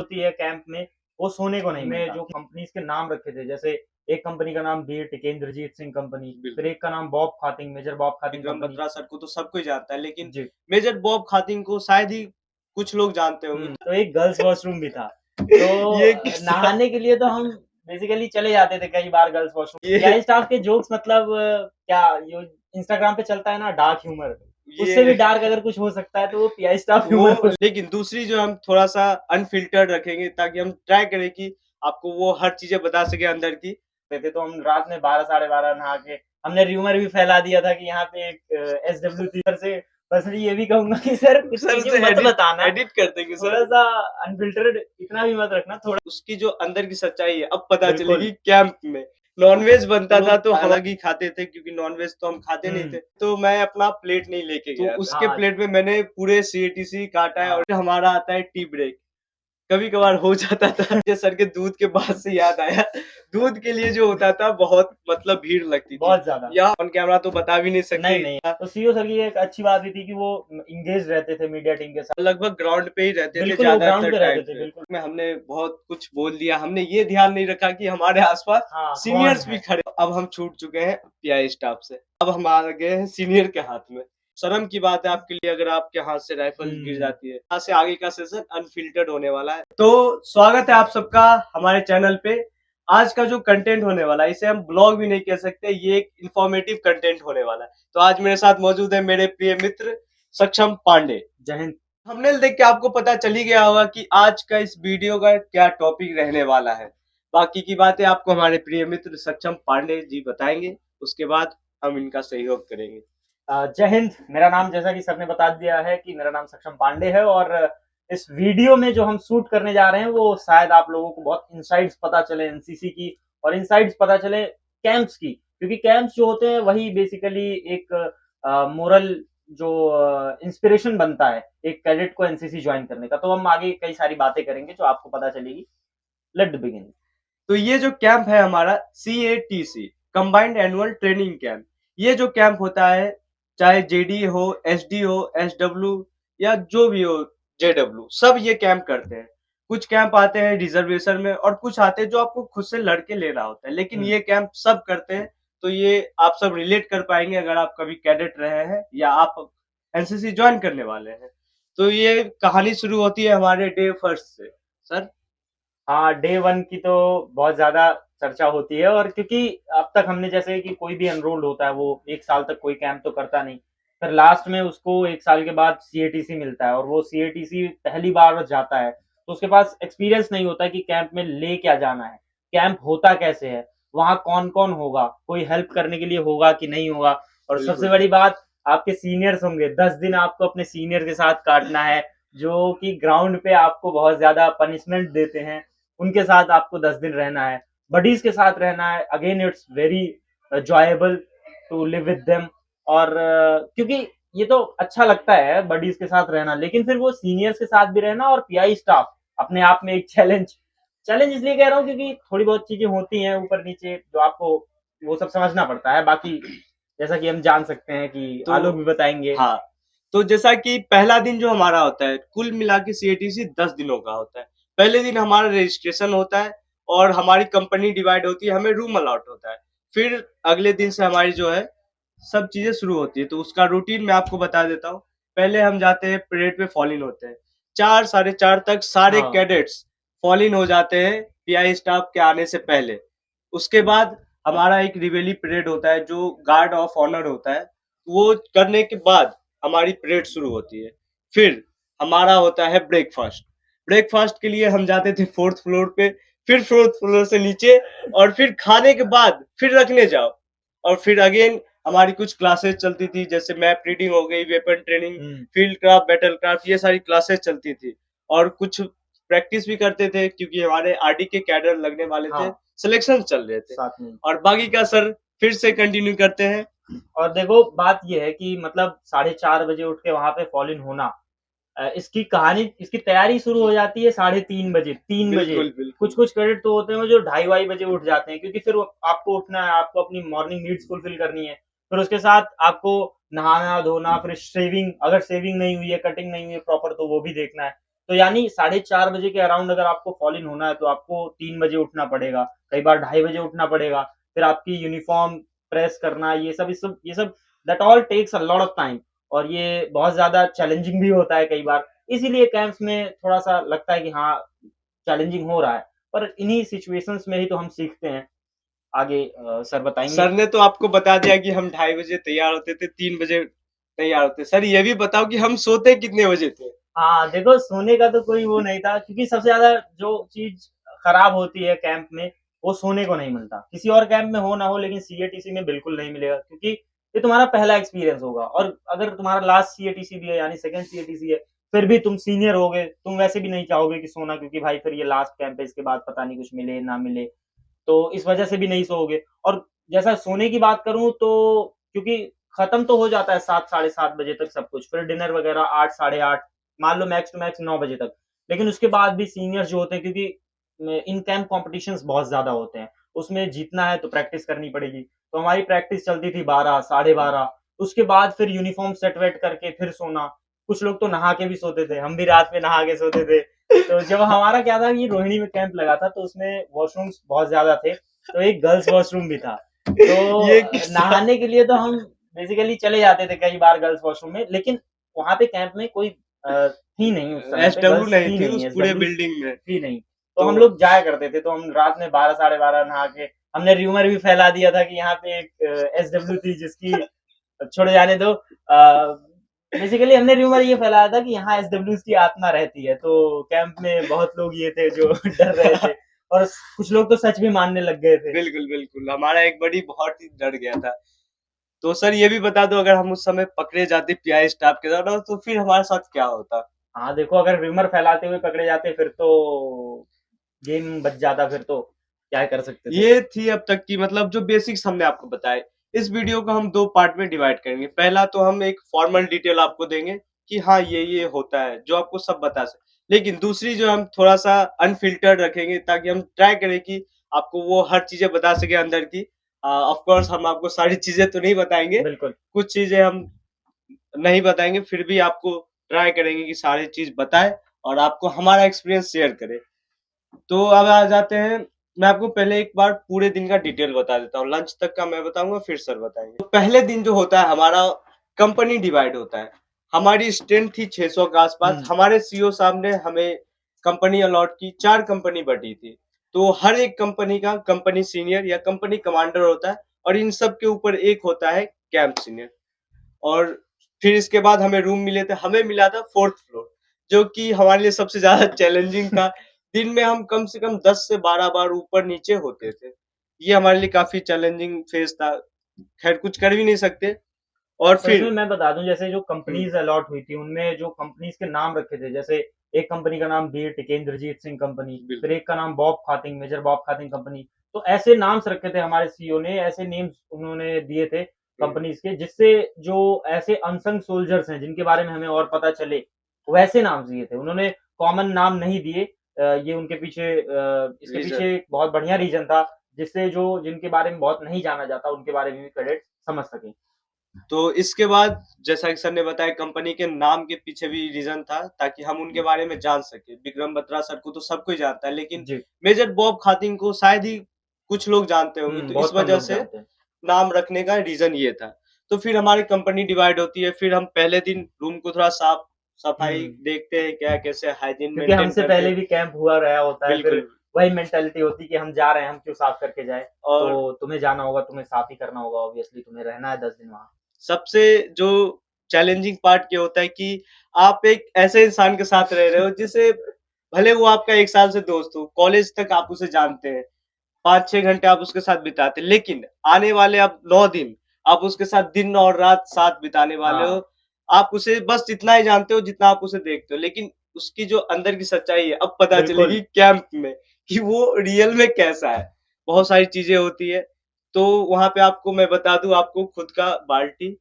होती है कैंप में, वो सोने को नहीं मिलता। जो कंपनीज के नाम रखे थे, जैसे एक कंपनी का नाम बीर टिकेंद्रजीत सिंह कंपनी, फिर एक का नाम Bob Khathing, major Bob Khathing Vikram company. Batra sir को तो सब कोई जानता है, लेकिन जी। मेजर बॉब खातिंग को शायद ही कुछ लोग जानते होंगे। तो एक गर्ल्स वॉशरूम भी था। तो ये किस्सा नहाने के लिए तो हम बेसिकली चले जाते थे कई बार गर्ल्स वॉशरूम। ये क्या स्टाफ के जोक्स, मतलब क्या ये इंस्टाग्राम पे चलता है ना डार्क ह्यूमर, उससे भी ये डार्क अगर कुछ हो सकता है तो वो पीआई स्टाफ ह्यूमर वो लेकिन दूसरी जो हम थोड़ा-सा अनफ़िल्टर्ड रखेंगे ताकि हम ट्राई करें कि आपको वो हर चीज़ें बता सकें अंदर की। थे। तो हम रात में 12 साढ़े 12 नहा के हमने र्यूमर भी फैला दिया था कि यहाँ पे एक एसडब्ल्यू सर से पर्सनली ये भी कहूंगा कि सर कुछ सर चीजें से मत एडिट बताना, एडिट कर देंगे सर। थोड़ा सा अनफिल्टर्ड इतना भी मत रखना थोड़ा। उसकी जो अंदर की सच्चाई है अब पता बिल्कुल। चलेगी कैंप में। नॉनवेज बनता तो था तो वो अलग ही खाते थे क्योंकि नॉनवेज तो हम खाते नहीं थे। तो मैं अपना प्लेट नहीं लेके गया। तो उसके हाँ। प्लेट में मैंने पूरे सीएटीसी काटा है और हमारा आता है टी ब्रेक। कभी-कभार हो जाता था। ये सर के दूध के बाद से याद आया, दूध के लिए जो होता था बहुत मतलब भीड़ लगती थी। बहुत ज्यादा। या ऑन कैमरा तो बता भी नहीं सकते। नहीं, तो सीईओ सर की एक अच्छी बात भी थी कि वो एंगेज रहते थे मीडिया टीम के साथ। लगभग ग्राउंड पे ही रहते थे बिल्कुल, वो ग्राउंड ज्यादातर पे टाइम रहते थे, पे। बिल्कुल। में हमने बहुत कुछ बोल दिया, हमने ये ध्यान नहीं रखा कि हमारे आसपास हाँ, सीनियर्स कौन भी है? खड़े। अब हम छूट चुके हैं पीआई स्टाफ से, अब हम आ गए हैं सीनियर के हाथ में। शर्म की बात है आपके लिए अगर आपके हाथ से राइफल गिर जाती है। यहाँ से आगे का सेशन अनफिल्टर्ड होने वाला है। तो स्वागत है आप सबका हमारे चैनल पे। आज का जो कंटेंट होने वाला है इसे हम ब्लॉग भी नहीं कह सकते, ये एक इंफॉर्मेटिव कंटेंट होने वाला है। तो आज मेरे साथ मौजूद है मेरे प्रिय मित्र सक्षम पांडे। जय हिंद। थंबनेल देख के आपको पता चल ही गया होगा कि आज का इस वीडियो का क्या टॉपिक रहने वाला है। बाकी की बातें आपको हमारे प्रिय मित्र सक्षम पांडे जी बताएंगे, उसके बाद हम इनका सहयोग करेंगे। जय हिंद। मेरा नाम, जैसा कि सर ने बता दिया है, कि मेरा नाम सक्षम पांडे है, और इस वीडियो में जो हम शूट करने जा रहे हैं वो शायद आप लोगों को बहुत इनसाइट्स पता चले एनसीसी की, और इनसाइट्स पता चले कैंप्स की, क्योंकि कैंप्स जो होते हैं वही बेसिकली एक मोरल जो इंस्पिरेशन बनता है एक कैडेट को एनसीसी ज्वाइन करने का। तो हम आगे कई सारी बातें करेंगे जो आपको पता चलेगी। Let begin. तो ये जो कैंप है हमारा CATC combined annual training camp, ये जो कैंप होता है चाहे जेडी हो, एसडी हो, एसडब्ल्यू या जो भी हो, जेडब्ल्यू, सब ये कैंप करते हैं। कुछ कैंप आते हैं रिजर्वेशन में और कुछ आते हैं जो आपको खुद से लड़के लेना होता है, लेकिन ये कैंप सब करते हैं। तो ये आप सब रिलेट कर पाएंगे अगर आप कभी कैडेट रहे हैं या आप एनसीसी ज्वाइन करने वाले हैं। तो ये कहानी शुरू होती है हमारे डे फर्स्ट से। सर हाँ, डे वन की तो बहुत ज्यादा चर्चा होती है, और क्योंकि अब तक हमने, जैसे कि कोई भी एनरोल्ड होता है वो एक साल तक कोई कैंप तो करता नहीं, फिर लास्ट में उसको एक साल के बाद सीएटीसी मिलता है, और वो सीएटीसी पहली बार जाता है तो उसके पास एक्सपीरियंस नहीं होता कि कैंप में ले क्या जाना है, कैंप होता कैसे है, वहां कौन कौन होगा, कोई हेल्प करने के लिए होगा कि नहीं होगा, और सबसे बड़ी बात, आपके सीनियर्स होंगे। 10 दिन आपको अपने सीनियर के साथ काटना है, जो कि ग्राउंड पे आपको बहुत ज्यादा पनिशमेंट देते हैं, उनके साथ आपको 10 दिन रहना है, बडीज के साथ रहना है। Again it's very joyable to live with them, और क्योंकि ये तो अच्छा लगता है बडीज के साथ रहना, लेकिन फिर वो सीनियर्स के साथ भी रहना और पीआई स्टाफ अपने आप में एक चैलेंज। चैलेंज इसलिए कह रहा हूँ क्योंकि थोड़ी बहुत चीजें होती हैं ऊपर नीचे जो आपको वो सब समझना पड़ता है। बाकी जैसा कि हम जान सकते हैं कि तो आलोक भी बताएंगे। हाँ, तो जैसा कि पहला दिन जो हमारा होता है कुल मिला के सीएटीसी 10 दिनों का होता है। पहले दिन हमारा रजिस्ट्रेशन होता है और हमारी कंपनी डिवाइड होती है, हमें रूम अलॉट होता है। फिर अगले दिन से हमारी जो है सब चीजें शुरू होती है। तो उसका रूटीन मैं आपको बता देता हूँ। पहले हम जाते हैं परेड पे फॉल इन होते हैं। 4 साढ़े 4 तक सारे हाँ। कैडेट्स फॉल इन हो जाते हैं पीआई स्टाफ के आने से पहले। उसके बाद हमारा एक रिवेली परेड होता है जो गार्ड ऑफ ऑनर होता है। वो करने के बाद हमारी परेड शुरू होती है। फिर हमारा होता है ब्रेकफास्ट। ब्रेकफास्ट के लिए हम जाते थे 4th फ्लोर पे, फिर 4th फ्लोर से नीचे, और फिर खाने के बाद फिर रखने जाओ, और फिर अगेन हमारी कुछ क्लासेस चलती थी जैसे मैप रीडिंग हो गई, weapon training, field craft, battle craft, ये सारी क्लासेस चलती थी। और कुछ प्रैक्टिस भी करते थे क्योंकि हमारे आरडी के कैडर लगने वाले थे, सिलेक्शन चल रहे थे। साथ में। और बाकी का सर फिर से कंटिन्यू करते हैं। और देखो बात ये है कि मतलब 4:30 बजे उठ के वहां पे फॉल इन होना, इसकी कहानी, इसकी तैयारी शुरू हो जाती है 3:30 बजे, 3 बजे। कुछ कुछ क्रेडिट तो होते हैं जो 2:30 बजे उठ जाते हैं, क्योंकि फिर आपको उठना है, आपको अपनी मॉर्निंग नीड्स फुलफिल करनी है, फिर उसके साथ आपको नहाना धोना, फिर शेविंग, अगर शेविंग नहीं हुई है, कटिंग नहीं हुई है प्रॉपर, तो वो भी देखना है। तो यानी 4:30 बजे के अराउंड अगर आपको फॉल इन होना है तो आपको 3 बजे उठना पड़ेगा, कई बार 2:30 बजे उठना पड़ेगा, फिर आपकी यूनिफॉर्म प्रेस करना, ये सब that all takes a lot of time, और ये बहुत ज्यादा चैलेंजिंग भी होता है कई बार। इसीलिए कैंप्स में थोड़ा सा लगता है कि हाँ, चैलेंजिंग हो रहा है, पर इन्हीं सिचुएशंस में ही तो हम सीखते हैं। आगे सर बताएंगे। सर ने तो आपको बता दिया कि हम 2:30 बजे तैयार होते थे, 3 बजे तैयार होते। सर ये भी बताओ कि हम सोते कितने बजे थे? हाँ देखो, सोने का तो कोई वो नहीं था, क्योंकि सबसे ज्यादा जो चीज खराब होती है कैंप में, वो सोने को नहीं मिलता। किसी और कैंप में हो ना हो, लेकिन सीएटीसी में बिल्कुल नहीं मिलेगा, क्योंकि ये तुम्हारा पहला एक्सपीरियंस होगा, और अगर तुम्हारा लास्ट सीएटीसी भी है, यानी सेकंड सीएटीसी है, फिर भी तुम सीनियर होगे, तुम वैसे भी नहीं चाहोगे कि सोना, क्योंकि भाई फिर ये लास्ट कैंप है, इसके बाद पता नहीं कुछ मिले ना मिले, तो इस वजह से भी नहीं सोओगे। और जैसा सोने की बात करूं तो, क्योंकि खत्म तो हो जाता है 7 साढ़े 7 बजे तक सब कुछ, फिर डिनर वगैरह 8 साढ़े 8, मान लो मैक्स टू मैक्स 9 बजे तक। लेकिन उसके बाद भी सीनियर्स जो होते हैं, क्योंकि इन कैंप कॉम्पिटिशन्स बहुत ज्यादा होते हैं, उसमें जीतना है तो प्रैक्टिस करनी पड़ेगी, तो हमारी प्रैक्टिस चलती थी 12 साढ़े 12। उसके बाद फिर यूनिफॉर्म सेट वेट करके फिर सोना। कुछ लोग तो नहा के भी सोते थे, हम भी रात में नहा के सोते थे। तो जब हमारा क्या था कि रोहिणी में कैंप लगा था, तो उसमें वॉशरूम्स बहुत ज्यादा थे, तो एक गर्ल्स वॉशरूम भी था। तो ये किस्सा। नहाने के लिए तो हम बेसिकली चले जाते थे कई बार गर्ल्स वॉशरूम में, लेकिन वहां पे कैंप में कोई थी नहीं, उस समय पे एसडब्ल्यू गर्ल्स नहीं थी थी नहीं, उस पूरे एसडब्ल्यू बिल्डिंग में। थी नहीं। तो तो हम लोग जाया करते थे, तो हम रात में 12 साढ़े 12 नहा के, हमने र्यूमर भी फैला दिया था कि यहाँ पे एक एसडब्ल्यू थी, जिसकी छोड़ जाने दो। बेसिकली हमने र्यूमर ये फैलाया था कि यहाँ एसडब्ल्यू की आत्मा रहती है, तो कैंप में बहुत लोग ये थे जो डर रहे थे, और कुछ लोग तो सच भी मानने लग गए थे। बिल्कुल बिल्कुल, हमारा एक बड़ी बहुत ही डर गया था। तो सर ये भी बता दो, अगर हम उस समय पकड़े जाते पीआई स्टाफ के द्वारा तो फिर हमारे साथ क्या होता? हाँ देखो, अगर र्यूमर फैलाते हुए पकड़े जाते फिर तो गेम बच जाता, फिर तो क्या कर सकते थे। ये थी अब तक की मतलब जो बेसिक्स हमने आपको बताए। इस वीडियो को हम 2 पार्ट में डिवाइड करेंगे। पहला तो हम एक फॉर्मल डिटेल आपको देंगे कि हाँ ये होता है, जो आपको सब बता सके। लेकिन दूसरी जो हम थोड़ा सा अनफिल्टर्ड रखेंगे, ताकि हम ट्राई करें कि आपको वो हर चीजें बता सके अंदर की। ऑफ कोर्स हम आपको सारी चीजें तो नहीं बताएंगे, बिल्कुल। कुछ चीजें हम नहीं बताएंगे, फिर भी आपको ट्राई करेंगे कि सारी चीज बताए और आपको हमारा एक्सपीरियंस शेयर करें। तो अब आ जाते हैं। मैं आपको पहले एक बार पूरे दिन का डिटेल बता देता हूँ, लंच तक का मैं बताऊंगा, फिर सर बताएंगे। तो पहले दिन जो होता है हमारा, कंपनी डिवाइड होता है। हमारी स्ट्रेंथ थी 600 के आसपास। हम्म। हमारे सीईओ साहब ने हमें कंपनी अलॉट की, 4 कंपनी बटी थी। तो हर एक कंपनी का कंपनी सीनियर या कंपनी कमांडर होता है, और इन सब के ऊपर एक होता है कैंप सीनियर। और फिर इसके बाद हमें रूम मिले थे, हमें मिला था 4th फ्लोर, जो कि हमारे लिए सबसे ज्यादा चैलेंजिंग था। दिन में हम कम से कम 10 से 12 बार ऊपर नीचे होते थे। ये हमारे लिए काफी चैलेंजिंग फेज था। खैर कुछ कर भी नहीं सकते। और और फिर इसमें मैं बता दूं, जैसे जो हम्म, कंपनीज अलॉट हुई थी, उनमें जो कंपनीज के नाम रखे थे, जैसे एक कंपनी का नाम बीर टिकेंद्रजीत सिंह कंपनी, फिर बिल्कुल। एक का नाम बॉब खातिंग, मेजर बॉब खातिंग कंपनी। तो ऐसे नाम्स रखे थे हमारे सीईओ ने, ऐसे नेम्स उन्होंने दिए थे हम्म, कंपनीज के, जिससे जो ऐसे अनसंग सोल्जर्स हैं जिनके बारे में हमें और पता चले, वैसे नाम दिए थे उन्होंने। कॉमन नाम नहीं दिए। ये उनके पीछे इसके रीजन। पीछे एक बहुत बढ़िया रीजन था, जिससे जो जिनके बारे में बहुत नहीं जाना जाता उनके बारे में भी क्रेडिट समझ सके। तो इसके बाद जैसा कि सर ने बताया, कंपनी के नाम के पीछे भी रीजन था, ताकि हम उनके बारे में जान सके। विक्रम बत्रा सर को तो सब कोई जानता है, लेकिन जी। मेजर बॉब खातिंग को शायद ही कुछ लोग जानते होंगे, तो इस बहुत कम वजह लोग से जानते हैं। नाम रखने का रीजन ये था। तो फिर हमारी कंपनी डिवाइड होती है। फिर हम पहले दिन रूम को थोड़ा साफ सफाई हुँ, देखते हैं, क्या कैसे हाइजीन क्योंकि मेंटेन हमसे करते पहले हैं। भी कैंप हुआ रहा होता है, फिर बिल्कुल। वही मेंटालिटी होती है कि हम जा रहे हैं, हम क्यों साफ करके जाएँ? और तो तुम्हें जाना होगा, तुम्हें साफ ही करना होगा, ऑब्वियसली तुम्हें रहना है 10 दिन वहाँ। सबसे जो चैलेंजिंग पार्ट ये होता है कि आप एक ऐसे इंसान के साथ रह रहे हो जिसे, भले वो आपका 1 साल से दोस्त हो, कॉलेज तक आप उसे जानते हैं, 5-6 घंटे आप उसके साथ बिताते, लेकिन आने वाले अब 9 दिन आप उसके साथ दिन और रात साथ बिताने वाले हो। हाँ, आप उसे बस इतना ही जानते हो जितना आप उसे देखते हो, लेकिन उसकी जो अंदर की सच्चाई है अब पता चलेगी बिल्कुल। कैंप में, कि वो रियल में कैसा है। बहुत सारी चीजें होती है। तो वहां पे आपको मैं बता दूं, आपको खुद का बाल्टी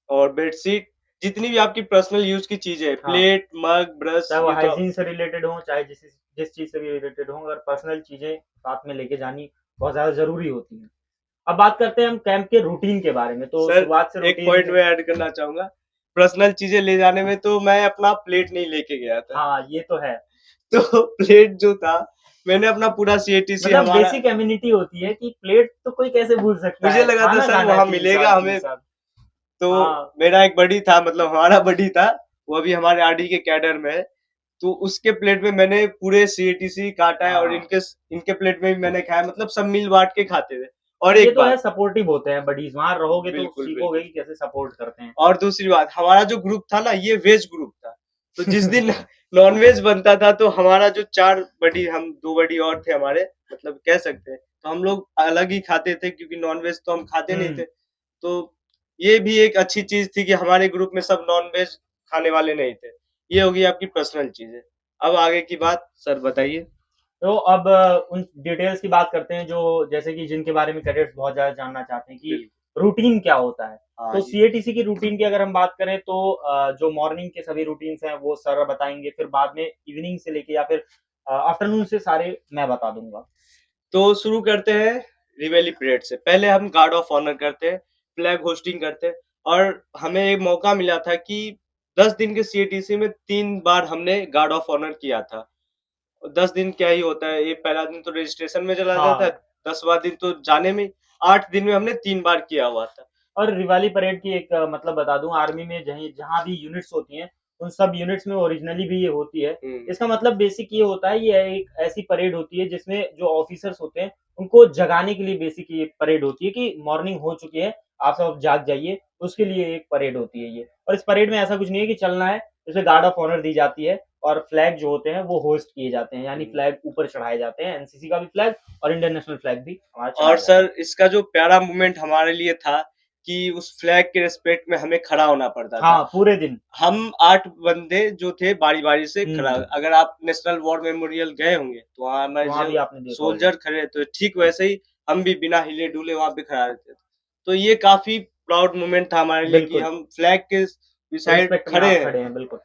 और बेडशीट, जितनी भी आपकी पर्सनल यूज की चीजें, हाँ, प्लेट मग ब्रश, चाहे वो ये तो हाइजीन से रिलेटेड हो, चाहे जिस जिस चीज़ से भी रिलेटेड हो, अगर पर्सनल चीज़ें साथ में लेके जानी बहुत ज़्यादा ज़रूरी होती हैं। अब बात करते हैं हम कैंप के रूटीन के बारे में, तो सर शुरुआत से एक पॉइंट रूटीन। में ऐड करना चाहूंगा। पर्सनल चीजें ले जाने में तो मैं अपना प्लेट नहीं लेके गया था। हाँ, ये तो है। तो प्लेट जो था, मैंने अपना पूरा सीएटीसी मतलब हमारा, बेसिक एम्यूनिटी होती है कि प्लेट तो कोई कैसे भूल सकता मुझे है, लगा था खाना सर खाना है वहां 3 मिलेगा साल के हमें। साथ। तो हाँ, मेरा एक बडी था, मतलब हमारा बडी था, वो अभी हमारे आरडी के कैडर में है। तो उसके प्लेट में मैंने पूरे सीएटीसी काटा है, और हाँ। इनके इनके प्लेट में भी मैंने खाया, मतलब सब मिल बांट के खाते थे। और ये एक तो है, बात, सपोर्टिव होते हैं बडीज, वहां रहोगे तो बिल्कुल सीखोगे बिल्कुल, कि कैसे सपोर्ट करते हैं। और दूसरी बात, हमारा जो ग्रुप था ना, ये वेज ग्रुप था। तो जिस दिन नॉन वेज बनता था, तो हमारा जो 4 बडी, हम 2 बडी और थे हमारे, मतलब कह सकते हैं, तो हम लोग अलग ही खाते थे, क्योंकि नॉन वेज तो हम खाते नहीं हम्म। थे। तो ये भी एक अच्छी चीज थी कि हमारे ग्रुप में सब नॉन वेज खाने वाले नहीं थे। ये होगी आपकी पर्सनल चीजें। अब आगे की बात सर बताइए। तो अब उन डिटेल्स की बात करते हैं जो, जैसे कि जिनके बारे में कैडेट्स बहुत ज्यादा जानना चाहते हैं कि बिल्कुल। रूटीन क्या होता है। हाँ तो जी। सीएटीसी की रूटीन की अगर हम बात करें तो जो मॉर्निंग के सभी रूटीन्स हैं वो सर बताएंगे, फिर बाद में इवनिंग से लेके या फिर आफ्टरनून से सारे मैं बता दूंगा। तो शुरू करते हैं रिवेली परेड से। पहले हम गार्ड ऑफ ऑनर करते हैं, फ्लैग होस्टिंग करते हैं, और हमें एक मौका मिला था कि 10 दिन के सीएटीसी में 3 बार हमने गार्ड ऑफ ऑनर किया था। 10 दिन क्या ही होता है, ये पहला दिन तो रजिस्ट्रेशन में चला जाता है, हाँ, 10वां दिन तो जाने में, 8 दिन में हमने 3 बार किया हुआ था। और रिवाली परेड की एक मतलब बता दूं, आर्मी में जहीं जहां भी यूनिट्स होती हैं उन सब यूनिट्स में ओरिजिनली भी ये होती है। हुँ। इसका मतलब बेसिक ये होता है, ये एक ऐसी परेड होती है जिसमें जो ऑफिसर्स होते हैं उनको जगाने के लिए बेसिक ये परेड होती है कि मॉर्निंग हो चुकी है, आप सब जाग जाइए। उसके लिए एक परेड होती है ये, और इस परेड में ऐसा कुछ नहीं है कि चलना है। इसमें गार्ड ऑफ ऑनर दी जाती है और फ्लैग जो होते हैं वो होस्ट किए जाते हैं, यानी हुँ। फ्लैग ऊपर चढ़ाए जाते हैं, एनसीसी का भी फ्लैग और इंडियन नेशनल फ्लैग भी हमारा और चढ़ाया जाता सर है। इसका जो प्यारा मोमेंट हमारे लिए था कि उस फ्लैग के रिस्पेक्ट में हमें खड़ा होना पड़ता था। हाँ, पूरे दिन। हम 8 बंदे जो थे बारी-बारी से खड़ा, हम्म। अगर आप नेशनल वॉर मेमोरियल गए होंगे तो वहाँ तो हमारे वहाँ जो भी आपने देखा होगा। सोल्जर खड़े रहते हैं, ठीक वैसे ही हम भी बिना हिले-डुले वहाँ पे खड़ा रहते थे। तो ये काफ़ी प्राउड मोमेंट था हमारे लिए कि बिल्कुल, हम फ्लैग के बिसाइड रिस्पेक्ट में खड़े आप हैं। खड़े हैं, बिल्कुल।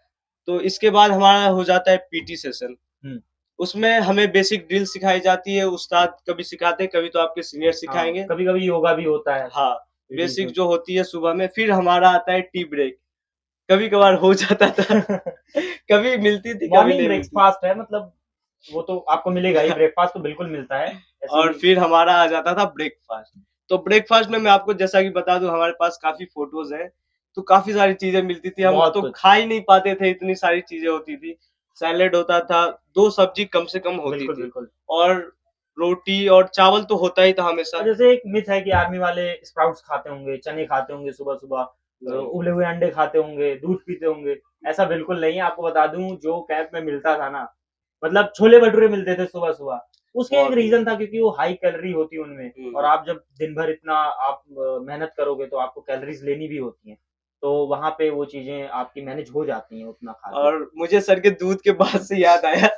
तो इसके बाद हमारा हो जाता है पीटी सेशन। हुँ, उसमें हमें बेसिक ड्रिल सिखाई जाती है, उस्ताद कभी सिखाते हैं, कभी तो आपके सीनियर हाँ, सिखाएँगे। कभी-कभी योगा भी होता है हाँ, पीटीज़ बेसिक में। जो होती है सुबह में, फिर हमारा आता है टी ब्रेक। कभी-कभार हो जाता था, कभी मिलती थी, कभी मॉर्निंग नहीं मिलती थी। ब्रेकफ़ास्ट है, मतलब वो तो आपको मिलेगा ही, ब्रेकफ़ास्ट तो बिल्कुल मिलता है। ऐसी और फिर हमारा आ जाता था ब्रेकफास्ट। तो ब्रेकफास्ट में मैं आपको जैसा कि बता दूँ, हमारे पास काफ़ी फ़ोटोज़ हैं, तो काफ़ी सारी चीज़ें मिलती थी। हम बहुत तो कुछ। खा ही नहीं पाते थे, इतनी सारी चीज़ें होती थी। सैलेड होता था, 2 सब्ज़ी कम से कम होती बिल्कुल, थी, बिल्कुल। और रोटी और चावल तो होता ही था और हमेशा। जैसे एक मिथ है कि आर्मी वाले स्प्राउट्स खाते होंगे, चने खाते होंगे सुबह-सुबह, नहीं। उबले हुए अंडे खाते होंगे, दूध पीते होंगे। ऐसा बिल्कुल नहीं है, आपको बता दूँ जो कैंप में मिलता था ना, मतलब छोले-भटूरे मिलते थे सुबह-सुबह। उसका एक बहुत रीज़न था बढ़िया। क्योंकि वो हाई कैलोरी होती है उनमें, हुँ, और हुँ। आप जब दिन भर इतना आप मेहनत करोगे तो आपको कैलोरीज़ लेनी भी होती हैं। तो वहाँ पे वो चीज़ें आपकी मैनेज हो जाती हैं उतना खा के। और मुझे सर के दूध के बाद से याद आया,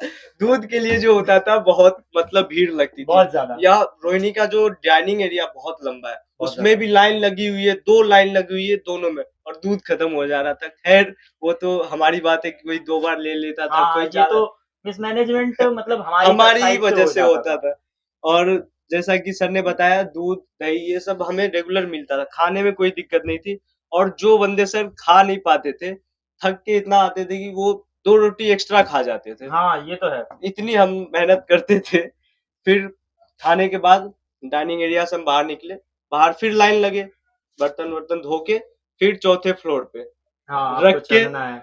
दूध के लिए जो होता था बहुत, मतलब भीड़ लगती थी। बहुत ज़्यादा, या रोहिणी का जो डाइनिंग एरिया बहुत लंबा है, बहुत उसमें ज़्यादा। भी लाइन लगी हुई है, 2 लाइन लगी हुई है दोनों में, और दूध खत्म हो जा रहा था। खैर वो तो हमारी बात है कि कोई 2 बार ले लेता था, हाँ, कोई ये ज़्यादा, तो मिसमैनेजमेंट मतलब हमारी हमारी ही साइड से वजह हो से जाता होता था। था। और जैसा कि सर ने बताया, दूध, दही ये सब हमें रेगुलर मिलता था, खाने में कोई दिक्कत नहीं थी। और जो बंदे सर खा नहीं पाते थे, थक के इतना आते थे कि वो 2 रोटी एक्स्ट्रा खा जाते थे। हाँ, ये तो है। इतनी हम मेहनत करते थे। फिर खाने के बाद डाइनिंग एरिया से हम बाहर निकले, बाहर फिर लाइन लगे, बर्तन-वर्तन धो के, फिर चौथे फ्लोर पे हाँ, आपको रख के चढ़ना है।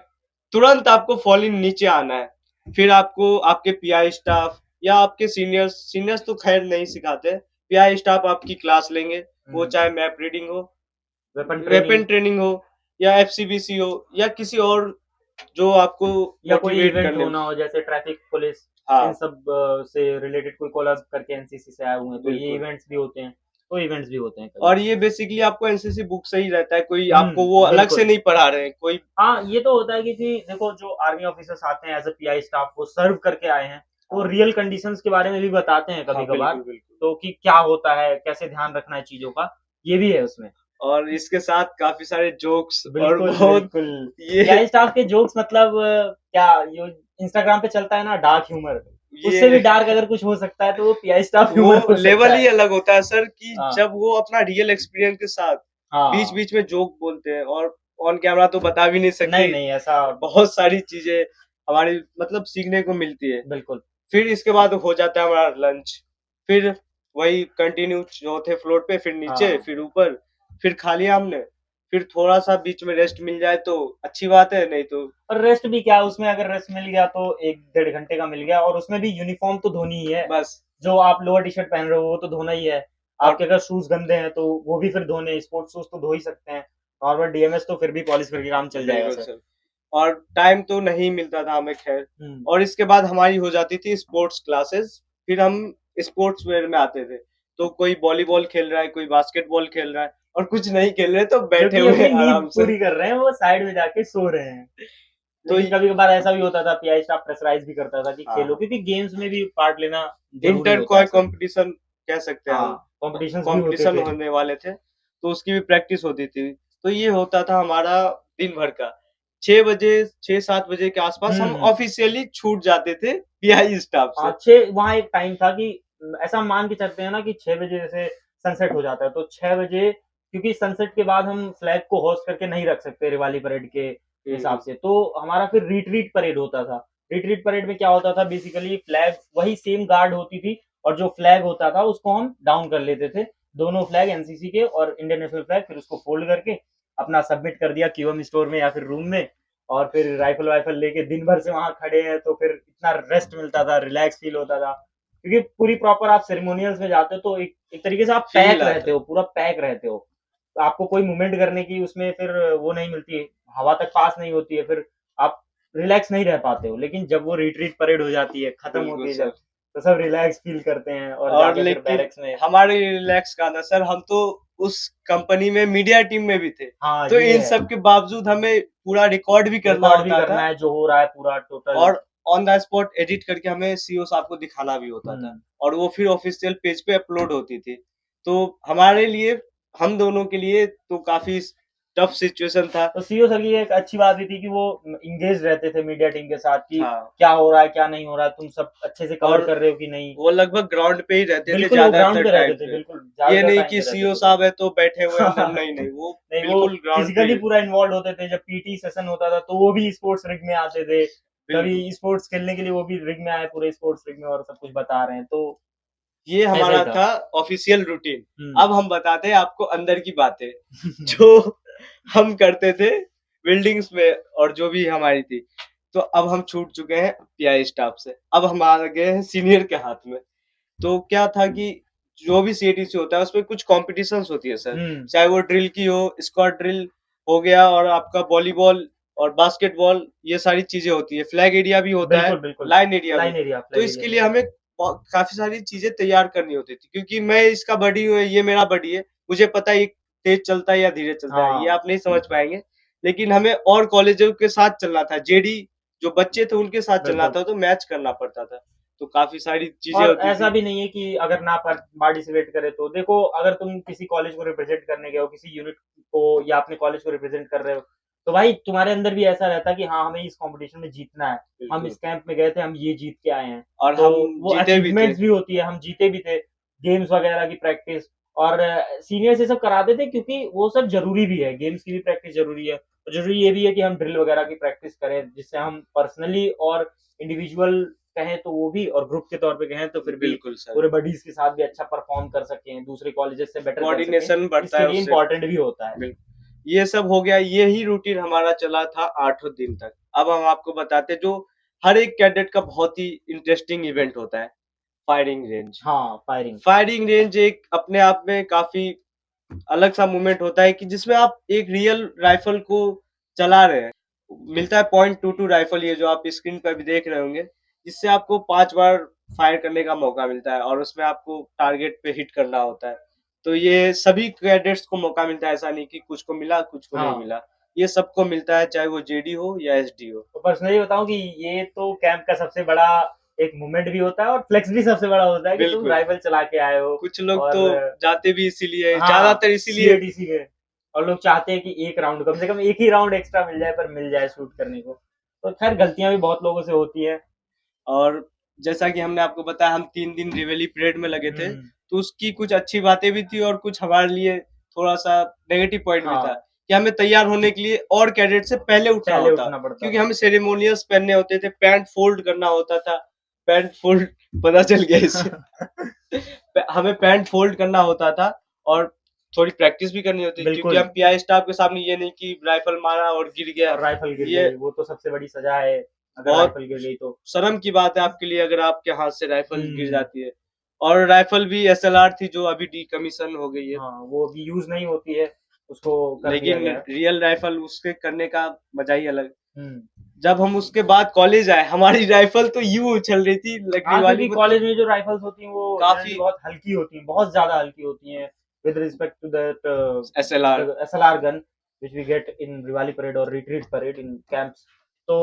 तुरंत आपको फॉलिंग नीचे आना है। फिर आपको आपके पीआई स्टाफ या आपके सीनियर्स, सीनियर्स तो खैर नहीं सिखाते, पीआई स्टाफ आपकी क्लास लेंगे, वो हुँ, चाहे मैप रीडिंग हो, वेपन वेपन ट्रेनिंग ट्रेनिंग हो, या एफसीबीसी हो, या किसी और जो आपको या कोई मोटिवेट इवेंट करने में। होना हो, जैसे ट्रैफिक पुलिस, इन हाँ, सब से रिलेटेड कोई कोलैब करके एनसीसी से आए हुए हैं, तो ये बिल्कुल। इवेंट्स भी होते हैं। तो इवेंट्स भी होते हैं और कभी-कभी। ये बेसिकली आपको एनसीसी बुक से ही रहता है, कोई आपको वो अलग से बिल्कुल। नहीं पढ़ा रहे हैं, कोई। हाँ, ये तो होता है कि देखो जो आर्मी ऑफिसर्स आते हैं एज़ अ पीआई स्टाफ, वो सर्व करके आए हैं, वो हाँ, रियल कंडीशंस के बारे में भी बताते हैं हाँ, कभी-कभार, बिल्कुल, बिल्कुल। तो कि क्या होता है, कैसे ध्यान रखना है चीज़ों का, ये भी है उसमें। और इसके साथ काफ़ी सारे जोक्स और बिल्कुल, बहुत बिल्कुल। ये पीआई स्टाफ के जोक्स मतलब क्या, जो इंस्टाग्राम पे चलता है ना डार्क ह्यूमर, उससे भी ये डार्क अगर कुछ हो सकता है तो वो पीआई स्टाफ वो ह्यूमर हो लेवल सकता ही है। अलग होता है सर, कि हाँ, जब वो अपना रियल एक्सपीरियंस के साथ हाँ, बीच-बीच में जोक बोलते हैं, और ऑन कैमरा तो बता भी नहीं सकते। नहीं नहीं ऐसा बहुत सारी चीजें हमारी मतलब सीखने को मिलती है। बिल्कुल। फिर इसके बाद हो जाता है हमारा लंच, फिर वही कंटिन्यू चौथे फ्लोर पे, फिर नीचे, हाँ फिर ऊपर, फिर खा लिया हमने, फिर थोड़ा सा बीच में रेस्ट मिल जाए तो अच्छी बात है, नहीं तो और रेस्ट भी क्या, उसमें अगर रेस्ट मिल गया तो 1 डेढ़ घंटे का मिल गया, और उसमें भी यूनिफॉर्म तो धोनी ही है। बस। जो आप लोअर टी शर्ट पहन रहे हो वो तो धोना ही है। और आपके अगर शूज गंदे हैं तो वो भी फिर धोने, स्पोर्ट्स शूज तो धो ही सकते हैं। नॉर्मल डीएमएस तो फिर भी पॉलिश करके काम चल जाएगा बिल्कुल सर। सर। और टाइम तो नहीं मिलता था हमें, खैर। हम्म। और इसके बाद हमारी हो जाती थी स्पोर्ट्स क्लासेस, फिर हम स्पोर्ट्स वेयर में आते थे, तो कोई वॉलीबॉल खेल रहा है, कोई बास्केटबॉल खेल रहा है, और कुछ नहीं खेल रहे तो जो बैठे कि हुए अपनी हैं नींद आराम से। पूरी कर रहे हैं, वो साइड में जाके सो रहे हैं। तो लेकिन कभी कभार ऐसा भी होता था, पीआई स्टाफ प्रेशराइज भी करता था कि खेलो, हाँ, क्योंकि गेम्स में भी पार्ट लेना जरूरी इंटर होता है क्वाय सर। कंपटीशन कह सकते हैं हम, हाँ कॉम्पिटिशन्स भी होते कंपटीशन थे। होने वाले थे, तो उसकी भी प्रैक्टिस होती थी। तो ये होता था हमारा दिन भर का। 6 बजे, 6-7 बजे के आसपास हम हम्म। ऑफिशियली छूट जाते थे पीआई स्टाफ से। अच्छे, वहाँ एक टाइम था कि ऐसा मान के चलते हैं ना कि 6 बजे जैसे सनसेट हो जाता है, तो 6 बजे, क्योंकि सनसेट के बाद हम फ्लैग को होस्ट करके नहीं रख सकते रिवाली परेड के हिसाब हम्म। से, तो हमारा फिर रिट्रीट परेड होता था। रिट्रीट परेड में क्या होता था, बेसिकली फ्लैग वही सेम गार्ड होती थी, और जो फ्लैग होता था उसको हम डाउन कर लेते थे, दोनों फ्लैग एनसीसी के और इंडियन नेशनल फ्लैग, फिर उसको फोल्ड करके अपना सबमिट कर दिया क्यूएम स्टोर में या फिर रूम में। और फिर राइफल वाइफल लेके दिन भर से वहां खड़े हैं, तो फिर इतना रेस्ट मिलता था, रिलैक्स फील होता था, क्योंकि पूरी प्रॉपर आप सेरेमोनियल्स में जाते हो तो एक तरीके से आप फील पैक आता रहते है। हो, पूरा पैक रहते हो। तो आपको कोई मूवमेंट करने की उसमें फिर वो नहीं मिलती है, हवा तक पास नहीं होती है, फिर आप रिलैक्स नहीं रह पाते हो। लेकिन जब वो रिट्रीट परेड हो जाती है, खत्म बिल्कुल होती है जब, सर। तो सब रिलैक्स फील करते हैं और और जाके फिर लेकिन बैरक्स में। हमारे रिलैक्स का ना सर, हम तो उस कंपनी में मीडिया टीम में भी थे, हाँ तो ये इन है, सब के बावजूद हमें पूरा रिकॉर्ड भी करना रिकॉर्ड भी होता करना था, है जो हो रहा है पूरा टोटल। और ऑन द स्पॉट एडिट करके हमें सीईओ साहब को दिखाना भी होता था, हम्म। और वो फिर ऑफिशियल पेज पे अपलोड होती थी। तो हमारे लिए, हम दोनों के लिए तो काफी टफ सिचुएशन था। तो सीईओ सर की एक अच्छी बात भी थी कि वो इंगेज रहते थे मीडिया टीम के साथ कि हाँ, क्या हो रहा है क्या नहीं हो रहा है, तुम सब अच्छे से कवर और कर रहे हो कि नहीं। वो लगभग ग्राउंड पे ही रहते थे बिल्कुल वो ग्राउंड ज्यादातर पे टाइम रहते थे, पे। बिल्कुल ये ज्यादातर नहीं टाइम कि पे रहते सीईओ थे वो। साहब है तो बैठे हुए अंदर, नहीं नहीं, वो नहीं वो बिल्कुल ग्राउंड पे ही फिजिकली रहते। पूरा इन्वॉल्व होते थे, जब पीटी सेशन होता था तो वो भी स्पोर्ट्स रिग में आते थे, कभी बिल्कुल। स्पोर्ट्स खेलने के लिए वो भी रिग में आए, पूरे स्पोर्ट्स रिग में और सब कुछ बता रहे हैं, तो ये ऐसा ही हमारा था। था ऑफिशियल रूटीन। हम्म। अब हम बताते हैं आपको अंदर की बातें जो हम करते थे बिल्डिंग्स में, और जो भी हमारी थी। तो अब हम छूट चुके हैं पीआई स्टाफ से, अब हम आ गए हैं सीनियर के हाथ में। तो क्या था कि जो भी सीएटीसी होता है उसमें कुछ कॉम्पिटिशन्स होती है सर, हम्म। चाहे वो ड्रिल की हो, स्क्वाड ड्रिल हो गया, और आपका वॉलीबॉल और बास्केटबॉल, ये सारी चीजें होती है। फ्लैग एरिया भी होता है, बिल्कुल बिल्कुल। लाइन एरिया भी। लाइन एरिया, तो फ्लैग एरिया इसके भी। लिए हमें काफी सारी चीजें तैयार करनी होती थी, क्योंकि मैं इसका बडी हूँ, ये मेरा बडी है, मुझे पता है ये तेज चलता है या धीरे चलता है, ये हाँ। आप नहीं समझ पाएंगे। लेकिन हमें और कॉलेजों के साथ चलना था, जेडी जो बच्चे थे उनके साथ चलना बिल्कुल। था, तो मैच करना पड़ता था। तो काफी सारी चीजें और होती ऐसा थी। भी नहीं है कि अगर ना पार्टिसिपेट करे, तो देखो अगर तुम किसी कॉलेज को रिप्रेजेंट करने गए हो, किसी यूनिट को या अपने कॉलेज को रिप्रेजेंट कर रहे हो, तो भाई तुम्हारे अंदर भी ऐसा रहता है कि हाँ हमें इस कंपटीशन में जीतना है, हम बिल्कुल। इस कैंप में गए थे, हम ये जीत के आए हैं। और तो हम वो जीते भी थे। अचीवमेंट्स भी होती है, हम जीते भी थे, गेम्स वगैरह की प्रैक्टिस, और सीनियर से सब कराते थे, क्योंकि वो सब जरूरी भी है, गेम्स की भी प्रैक्टिस जरूरी है, और जरूरी ये भी है कि हम ड्रिल वगैरह की प्रैक्टिस करें, जिससे हम पर्सनली और इंडिविजुअल कहें तो वो भी, और ग्रुप के तौर पे कहें तो फिर भी बिल्कुल सर। पूरे बडीज के साथ भी अच्छा परफॉर्म कर सकें, दूसरे कॉलेजेस से बेटर कर सकें, कोऑर्डिनेशन बढ़ता इसके है लिए उससे। इम्पोर्टेंट भी होता है। बिल्कुल। ये सब हो गया, यही रूटीन हमारा चला था 8 दिन तक। अब हम आपको बताते जो हर एक कैडेट का बहुत ही इंटरेस्टिंग इवेंट होता है, फायरिंग रेंज। हाँ फायरिंग। फायरिंग रेंज एक अपने आप में काफी अलग सा मूवमेंट होता है, कि जिसमें आप एक रियल राइफल को चला रहे हैं। मिलता है .22 राइफल, ये जो आप स्क्रीन पर भी देख रहे होंगे, जिससे आपको 5 बार फायर करने का मौका मिलता है, और उसमें आपको टारगेट पे हिट करना होता है। तो ये सभी कैडेट्स को मौका मिलता है, ऐसा नहीं कि कुछ को मिला कुछ को नहीं हाँ मिला, ये सबको मिलता है, चाहे वो जेडी हो या एसडी हो। तो पर्सनली बताऊं कि ये तो कैंप का सबसे बड़ा एक मोमेंट भी होता है, और फ्लेक्स भी सबसे बड़ा होता है कि तुम बिल्कुल। राइफल चला के आए हो। कुछ लोग तो और जाते भी इसीलिए, हाँ ज्यादातर इसीलिए। सीएटीसी के, और लोग चाहते हैं कि एक राउंड, कम से कम एक ही राउंड एक्स्ट्रा मिल जाए, पर मिल जाए शूट करने को। तो खैर गलतियां भी बहुत लोगों से होती है। और जैसा कि हमने आपको बताया, हम 3 दिन रिवेली परेड में लगे थे, हम्म। तो उसकी कुछ अच्छी बातें भी थी और कुछ हमारे लिए थोड़ा सा नेगेटिव पॉइंट भी था, हाँ कि हमें तैयार होने के लिए और कैडेट से पहले उठना पहले होता, उठना पड़ता क्योंकि था। हमें सेरेमोनियल्स पहनने होते थे, पैंट फोल्ड करना होता था। पैंट फोल्ड पता चल गया इससे। हमें पैंट फोल्ड करना होता था और थोड़ी प्रैक्टिस भी करनी होती थी, क्योंकि बिल्कुल। हम पीआई स्टाफ के सामने ये नहीं कि राइफल मारा और गिर गया। और राइफल गिर ये गई, वो तो सबसे बड़ी सजा है अगर बहुत राइफल गिर गई तो। शर्म की बात है आपके लिए अगर आपके हाथ से राइफल गिर हम्म। जाती है। और राइफल भी एसएलआर थी जो अभी डीकमीशन हो गई है। हाँ, वो अभी यूज नहीं होती है, उसको कर दिया लेकिन गया है। रियल राइफल उसके करने का मजा ही अलग। हम्म। जब हम उसके बाद कॉलेज आए, हमारी राइफल तो यूं उछल रही थी लकड़ी हाँ, वाली, क्योंकि मतलब कॉलेज में जो राइफल्स होती हैं वो जनरली काफी बहुत हल्की होती हैं, बहुत ज्यादा हल्की होती हैं with respect to that SLR. the SLR gun which we get in Diwali parade और retreat parade in camps। तो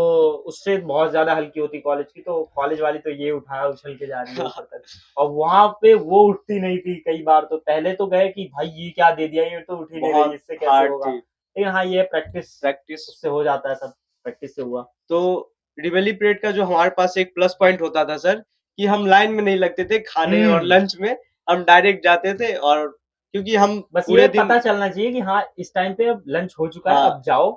उससे बहुत ज्यादा हल्की होती कॉलेज की, तो कॉलेज वाली तो ये उठा उछल के जा रही है ऊपर तक, और वहां पे वो उठती नहीं थी कई बार। तो पहले तो गए कि भाई ये क्या दे दिया, ये तो उठ ही नहीं रही, बहुत इससे कैसे हार्ड होगा। थी लेकिन हाँ, ये प्रैक्टिस प्रैक्टिस। उससे हो जाता है, सब प्रैक्टिस से हुआ। तो रिवेली परेड का जो हमारे पास एक प्लस पॉइंट होता था सर, कि हम लाइन में नहीं लगते थे खाने और हम्म। लंच में, हम डायरेक्ट जाते थे। और क्योंकि हम बस ये पूरे दिन, पता चलना चाहिए कि हाँ इस टाइम पे अब लंच हो चुका है, अब हाँ जाओ।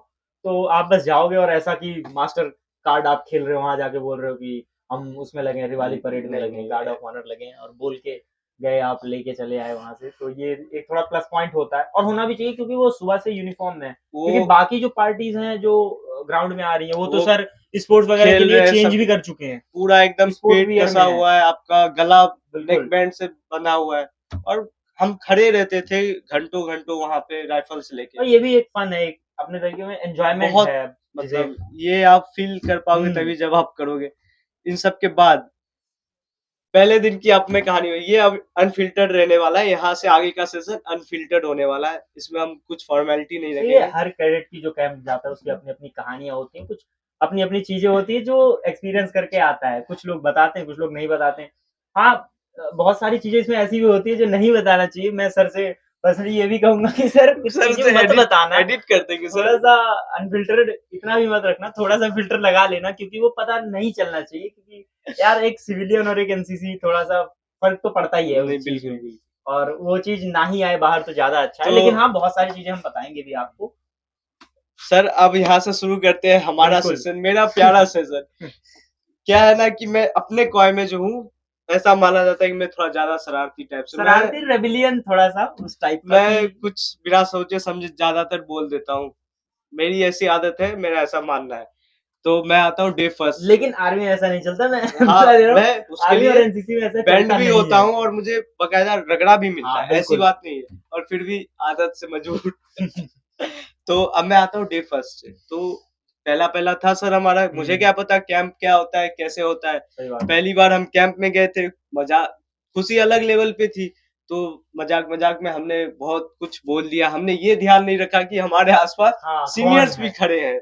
तो आप बस जाओगे, और ऐसा कि मास्टर कार्ड आप खेल रहे हो, वहां जाके बोल रहे हो कि हम उसमें लगे हैं, दिवाली परेड में नहीं लगे हैं, नहीं गार्ड ऑफ ऑनर लगे हैं, और बोल के गए, आप लेके चले आए वहां से। तो ये एक थोड़ा प्लस पॉइंट होता है, और होना भी चाहिए, क्योंकि वो सुबह से यूनिफॉर्म में है। वो क्योंकि बाकी जो पार्टीज हैं जो ग्राउंड में आ रही है, वो तो वो सर स्पोर्ट्स वगैरह के खेल लिए रहे हैं चेंज सब, भी कर चुके हैं, पूरा एकदम स्पोर्ट पेट वियर में कसा है। हुआ है, आपका गला नेक बिल्कुल। बैंड से बंधा हुआ है, और हम खड़े रहते थे घंटों घंटों वहां पे राइफल्स लेके। और ये भी एक फन है, एक अपने तरीके में एंजॉयमेंट बहुत, है जिसे। मतलब ये आप फील कर पाओगे हम्म। तभी जब आप करोगे। इन सब के बाद पहले दिन की आप में कहानी हुई, ये अब अनफिल्टर्ड रहने वाला है, यहाँ से आगे का सेशन अनफिल्टर्ड होने वाला है, इसमें हम कुछ फॉर्मेलिटी नहीं तो ये रखेंगे। हर कैडेट की जो कैंप जाता है उसकी अपनी अपनी कहानियां होती हैं, कुछ अपनी अपनी चीजें होती है जो एक्सपीरियंस करके आता है। कुछ लोग बताते हैं, कुछ लोग नहीं बताते हैं। हाँ, बहुत सारी चीजें इसमें ऐसी भी होती है जो नहीं बताना चाहिए। मैं सर से पर्सनली ये भी कहूंगा कि सर कुछ सर चीजें से मत एडिट बताना, एडिट कर देंगे थोड़ा सर। सा अनफिल्टर्ड इतना भी मत रखना, थोड़ा सा फिल्टर लगा लेना, क्योंकि वो पता नहीं चलना चाहिए। क्योंकि यार एक सिविलियन और एक एनसीसी थोड़ा सा फर्क तो पड़ता ही है नहीं, उस चीज बिल्कुल में, बिल्कुल। और वो चीज ना ही आए बाहर तो ज्यादा अच्छा है। तो लेकिन हाँ, बहुत सारी चीजें हम बताएंगे भी आपको। सर अब यहाँ से शुरू करते हैं हमारा बिल्कुल। सेशन, मेरा प्यारा सेशन। क्या है ना कि मैं अपने कॉय में जो हूँ, ऐसा माना जाता है कि मैं थोड़ा ज्यादा शरारती टाइप से, शरारती रेबिलियन थोड़ा सा उस टाइप का कि मैं कुछ बिना सोचे समझे ज्यादातर बोल देता हूँ। मेरी ऐसी आदत है, मेरा ऐसा मानना है। तो मैं आता हूँ डे फर्स्ट से। लेकिन आर्मी में ऐसा नहीं चलता, मैं हाँ, बता दे रहा हूँ। मैं उसके आर्मी और लिए एनसीसी में ऐसा बैंड चलता भी नहीं होता है। हूँ और मुझे बकायदा रगड़ा भी मिलता हाँ, है, ऐसी बिल्कुल। बात नहीं है। और फिर भी आदत से मजबूर। तो अब मैं आता हूँ डे फर्स्ट से। तो पहला पहला था सर हमारा, मुझे क्या पता कैंप क्या होता है, कैसे होता है। सही बात है। पहली बार हम कैंप में गए थे, मजाक खुशी अलग लेवल पे थी। तो मजाक मजाक में हमने बहुत कुछ बोल दिया, हमने ये ध्यान नहीं रखा कि हमारे आसपास हाँ, कौन सीनियर्स भी है। खड़े हैं।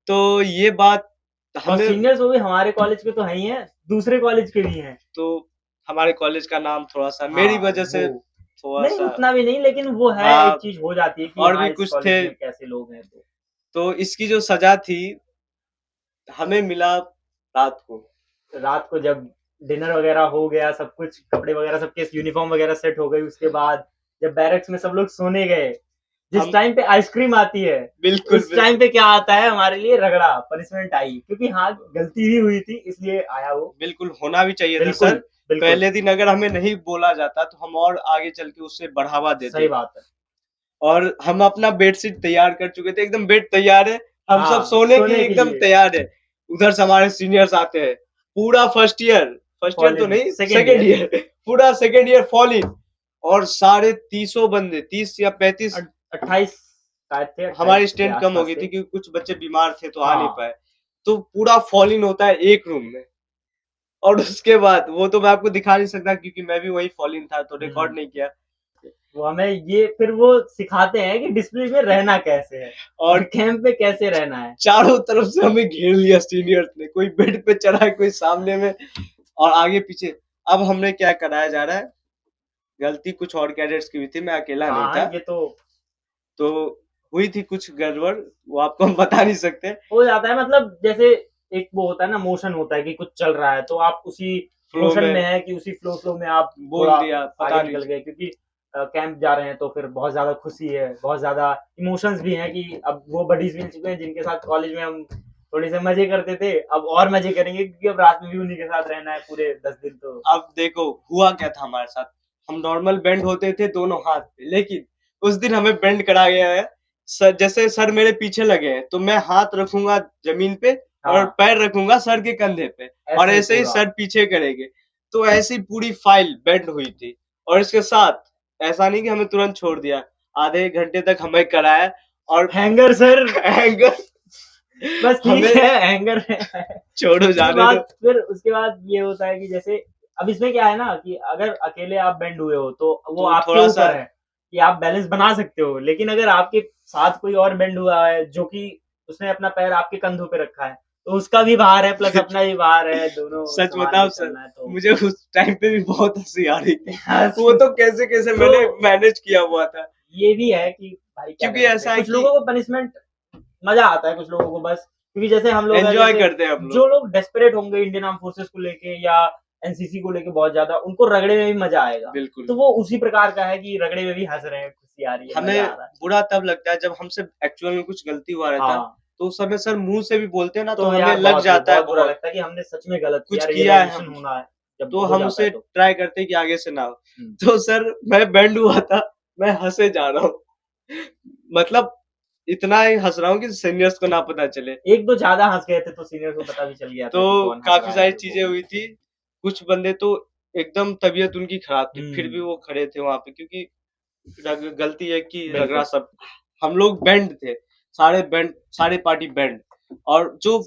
तो ये बात और हमें, सीनियर्स वो भी हमारे कॉलेज के तो है ही हैं, दूसरे कॉलेज के भी हैं। तो हमारे कॉलेज का नाम थोड़ा सा मेरी हाँ, वजह वो से थोड़ा नहीं सा, उतना भी नहीं, लेकिन वो है, हाँ, एक चीज हो जाती है कि और हाँ भी इस कुछ थे। कॉलेज में कैसे लोग हैं। तो इसकी जो सजा थी हमें मिला रात को। रात को जब डिनर वगैरह हो गया, सब कुछ कपड़े वगैरह सबके यूनिफॉर्म वगैरह सेट हो गई, उसके बाद जब बैरक्स में सब लोग सोने गए, जिस हम टाइम पे आइसक्रीम आती है, बिल्कुल उस टाइम बिल्कुल पे क्या आता है हमारे लिए, रगड़ा पनिशमेंट आई। क्योंकि हाँ, गलती ही हुई थी इसलिए आया वो। बिल्कुल होना भी चाहिए था बिल्कुल। सर। बिल्कुल। पहले दिन अगर हमें नहीं बोला जाता तो हम और आगे चल के उससे बढ़ावा सही देते। बात है। और हम अपना बेडशीट तैयार कर चुके थे, एकदम बेड तैयार है, हम सब हाँ, सोने के सोने के एकदम लिए। तैयार है। उधर से हमारे सीनियर्स आते हैं, पूरा फर्स्ट ईयर तो फॉलिन नहीं, सेकेंड सेकेंड ईयर। ईयर, पूरा सेकेंड ईयर फॉल इन। और साढ़े 300 बंदे, 30 या 35, 28 शायद थे, हमारी 28 के स्ट्रेंथ कम हो आसपास गई थे। थी क्योंकि कुछ बच्चे बीमार थे तो आ नहीं हाँ। पाए। तो पूरा फॉल इन होता है एक रूम में। और उसके बाद वो तो मैं आपको दिखा नहीं सकता क्योंकि मैं भी वही फॉल इन था, तो रिकॉर्ड नहीं किया। वो हमें ये फिर वो सिखाते हैं कि डिसिप्लिन में रहना कैसे है, और और कैंप में कैसे रहना है। चारों तरफ से हमें घेर लिया सीनियर्स ने, कोई बेड पे चढ़ा है, कोई सामने में और आगे पीछे। अब हमने क्या कराया जा रहा है, गलती कुछ और कैडेट्स की भी थी, मैं अकेला नहीं हाँ, था। ये तो तो हुई थी कुछ गड़बड़, वो आपको हम बता नहीं सकते। हो जाता है। मतलब जैसे एक वो होता है ना, मोशन होता है कि कुछ चल रहा है, तो आप उसी फ्लो मोशन में में है कि उसी फ्लो में आप बोल थोड़ा दिया, पता आगे नहीं। निकल गए। क्योंकि कैंप जा रहे हैं तो फिर बहुत ज्यादा खुशी है, बहुत ज्यादा इमोशंस भी हैं कि अब वो बडीज मिल चुके हैं जिनके साथ कॉलेज में हम थोड़े से मजे करते थे, अब और मजे करेंगे क्योंकि अब रात में भी उन्हीं के साथ रहना है पूरे 10 दिन तो। अब देखो हुआ क्या था हमारे साथ, हम नॉर्मल बेंड होते थे दोनों हाथ पे, लेकिन उस दिन हमें बेंड करा गया है। सर जैसे सर मेरे पीछे लगे हैं तो मैं हाथ रखूंगा जमीन पे और हाँ, पैर रखूंगा सर के कंधे पे, और ऐसे ही ऐसे ही पूरा सर पीछे करेंगे। तो ऐसी पूरी फाइल बेंड हुई थी। और इसके साथ ऐसा नहीं कि हमें तुरंत छोड़ दिया, आधे एक घंटे तक हमें कराया। और हैंगर सर। एंगर बस ठीक हमें है, हैंगर है। छोड़ो उसके जाने बाद दो। फिर उसके बाद ये होता है कि जैसे अब इसमें क्या है ना कि अगर अकेले आप बेंड हुए हो तो वो तो आपके थोड़ा सा ऊपर है कि आप बैलेंस बना सकते हो, लेकिन अगर आपके साथ कोई और बेंड हुआ है जो कि उसने अपना पैर आपके कंधों पे रखा है तो उसका भी भार है प्लस अपना भी भार है, दोनों सच संभाल बताओ के सर, चलना है तो। मुझे उस टाइम पे भी बहुत हंसी आ रही थी। वो तो तो कैसे कैसे मैंने मैनेज किया हुआ था। ये भी है कि भाई क्या कर क्योंकि सकते ऐसा हैं, है कुछ कि लोगों को पनिशमेंट मजा आता है, कुछ लोगों को बस क्योंकि जैसे हम लोग हैं, एंजॉय जैसे करते हैं हम जो लोग। लोग डेस्परेट होंगे इंडियन आर्म फोर्सेस को लेके या एनसीसी को लेके बहुत ज्यादा, उनको रगड़े में भी मजा आएगा। बिल्कुल। तो वो उसी प्रकार का है कि रगड़े में भी हंस रहे हैं, खुशी आ रही है, मजा हमें आ रहा है। बुरा तब लगता है जब हमसे एक्चुअल में कुछ गलती हुआ रहता है, हाँ, तो उस समय सर मुंह से भी बोलते हैं ना तो तो हमें यार लग बहुत जाता है बहुत बुरा बहुत, लगता है कि हमने सच में गलत किया, कुछ किया है रियलाइजेशन हम, होना है जब तो हो हम जाता है उसे तो। ट्राई करते हैं कि आगे से ना हो। हम्म। तो सर मैं बैंड हुआ था, मैं हंसे जा रहा हूँ। मतलब इतना ही हंस रहा हूँ कि सीनियर्स को ना पता चले। एक दो ज्यादा हंस गए थे तो सीनियर को पता भी चल गया था कि तो कौन हंस काफी रहा है सारी फिर चीजें वो। हुई थी। कुछ बंदे तो एकदम तबीयत उनकी खराब थी, फिर भी हम्म। वो खड़े थे वहां पे, क्योंकि गलती है कि रगड़ा बिल्कुल। सब। हम लोग बैंड थे, सारे बैंड, सारे पार्टी बैंड। और जो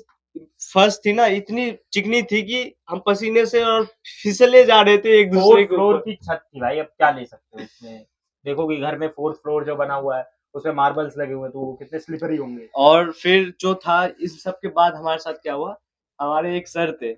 फर्स्ट थी ना इतनी चिकनी थी कि हम पसीने से और फिसले जा रहे थे एक दूसरे फोर्थ के फ्लोर ऊपर। की छत थी भाई, अब क्या ले सकते हो उसमें। देखो कि घर में फोर्थ फ्लोर जो बना हुआ है उसमें मार्बल्स लगे हुए हैं तो वो कितने स्लिपरी होंगे। और फिर जो था इस सब के बाद हमारे साथ क्या हुआ, हमारे एक सर थे,